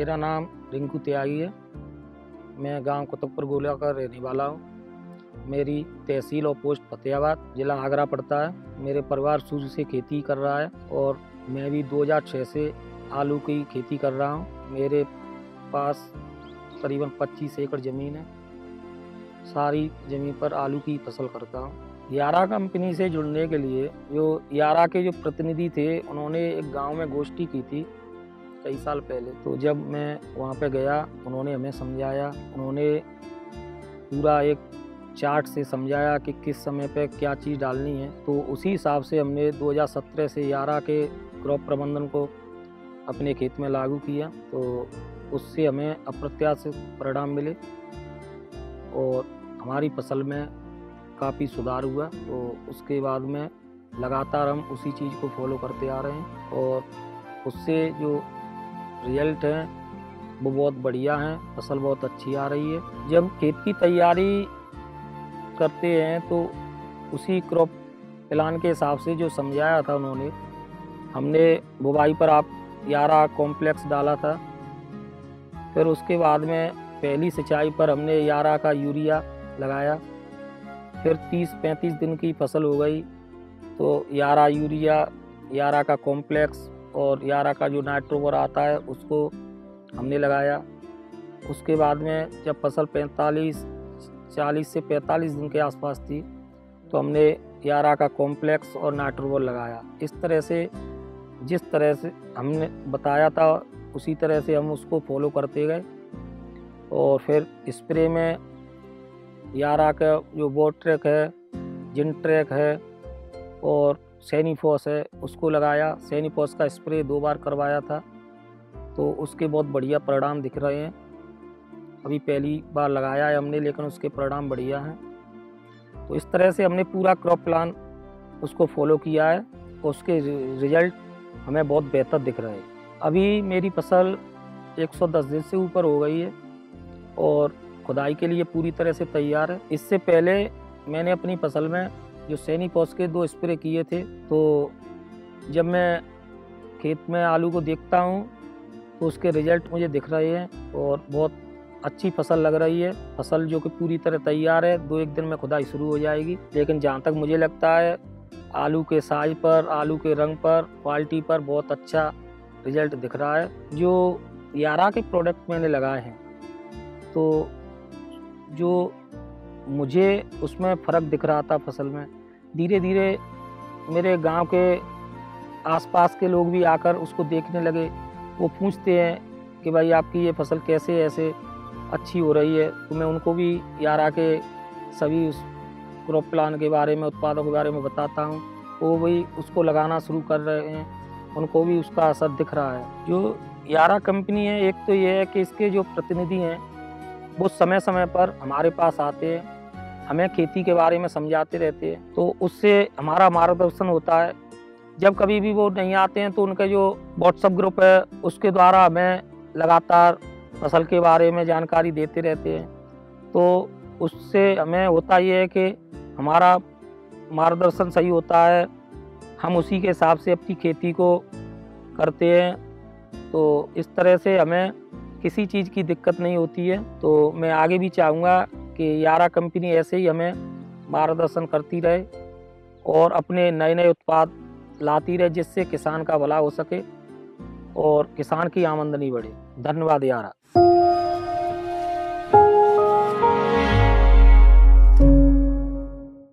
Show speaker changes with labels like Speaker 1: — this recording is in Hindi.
Speaker 1: मेरा नाम रिंकू त्यागी है। मैं गांव कुतुबपुर गोला का रहने वाला हूँ। मेरी तहसील और पोस्ट फतेहाबाद, जिला आगरा पड़ता है। मेरे परिवार शुरू से खेती कर रहा है और मैं भी 2006 से आलू की खेती कर रहा हूँ। मेरे पास करीबन 25 एकड़ ज़मीन है। सारी ज़मीन पर आलू की फसल करता हूँ। यारा कंपनी से जुड़ने के लिए जो यारा के जो प्रतिनिधि थे, उन्होंने एक गांव में गोष्ठी की थी कई साल पहले। तो जब मैं वहाँ पे गया, उन्होंने हमें समझाया। उन्होंने पूरा एक चार्ट से समझाया कि किस समय पे क्या चीज़ डालनी है। तो उसी हिसाब से हमने 2017 से यारा के क्रॉप प्रबंधन को अपने खेत में लागू किया। तो उससे हमें अप्रत्याशित परिणाम मिले और हमारी फसल में काफ़ी सुधार हुआ। तो उसके बाद में लगातार हम उसी चीज़ को फॉलो करते आ रहे हैं और उससे जो रिजल्ट हैं वो बहुत बढ़िया हैं। फसल बहुत अच्छी आ रही है। जब खेत की तैयारी करते हैं तो उसी क्रॉप प्लान के हिसाब से जो समझाया था उन्होंने, हमने बुवाई पर आप यारा कॉम्प्लेक्स डाला था। फिर उसके बाद में पहली सिंचाई पर हमने यारा का यूरिया लगाया। फिर 30-35 दिन की फसल हो गई तो यारा यूरिया, यारा का कॉम्प्लेक्स और यारा का जो नाइट्रोवर आता है उसको हमने लगाया। उसके बाद में जब फसल 40 से 45 दिन के आसपास थी तो हमने यारा का कॉम्प्लेक्स और नाइट्रोवर लगाया। इस तरह से जिस तरह से हमने बताया था उसी तरह से हम उसको फॉलो करते गए। और फिर स्प्रे में यारा का जो बोट्रेक है, जिनट्रेक है और सैनिफॉस है, उसको लगाया। सैनिफॉस का स्प्रे 2 बार करवाया था तो उसके बहुत बढ़िया परिणाम दिख रहे हैं। अभी पहली बार लगाया है हमने, लेकिन उसके परिणाम बढ़िया हैं। तो इस तरह से हमने पूरा क्रॉप प्लान उसको फॉलो किया है और उसके रिजल्ट हमें बहुत बेहतर दिख रहे हैं। अभी मेरी फसल 110 दिन से ऊपर हो गई है और खुदाई के लिए पूरी तरह से तैयार है। इससे पहले मैंने अपनी फसल में जो सैनिफॉस के 2 स्प्रे किए थे। तो जब मैं खेत में आलू को देखता हूँ तो उसके रिजल्ट मुझे दिख रहे हैं और बहुत अच्छी फसल लग रही है। फसल जो कि पूरी तरह तैयार है, 2-1 दिन में खुदाई शुरू हो जाएगी। लेकिन जहाँ तक मुझे लगता है आलू के साइज पर, आलू के रंग पर, क्वालिटी पर बहुत अच्छा रिजल्ट दिख रहा है। जो यारा के प्रोडक्ट मैंने लगाए हैं तो जो मुझे उसमें फ़र्क दिख रहा था फसल में, धीरे धीरे मेरे गांव के आसपास के लोग भी आकर उसको देखने लगे। वो पूछते हैं कि भाई आपकी ये फसल कैसे ऐसे अच्छी हो रही है। तो मैं उनको भी यारा के सभी उस क्रॉप प्लान के बारे में, उत्पादों के बारे में बताता हूँ। वो भी उसको लगाना शुरू कर रहे हैं, उनको भी उसका असर दिख रहा है। जो यारा कंपनी है, एक तो ये है कि इसके जो प्रतिनिधि हैं वो समय समय पर हमारे पास आते हैं, हमें खेती के बारे में समझाते रहते हैं। तो उससे हमारा मार्गदर्शन होता है। जब कभी भी वो नहीं आते हैं तो उनका जो व्हाट्सएप ग्रुप है उसके द्वारा हमें लगातार फसल के बारे में जानकारी देते रहते हैं। तो उससे हमें होता ये है कि हमारा मार्गदर्शन सही होता है, हम उसी के हिसाब से अपनी खेती को करते हैं। तो इस तरह से हमें किसी चीज़ की दिक्कत नहीं होती है। तो मैं आगे भी चाहूँगा कि यारा कंपनी ऐसे ही हमें मार्गदर्शन करती रहे और अपने नए नए उत्पाद लाती रहे, जिससे किसान का भला हो सके और किसान की आमदनी बढ़े। धन्यवाद यारा।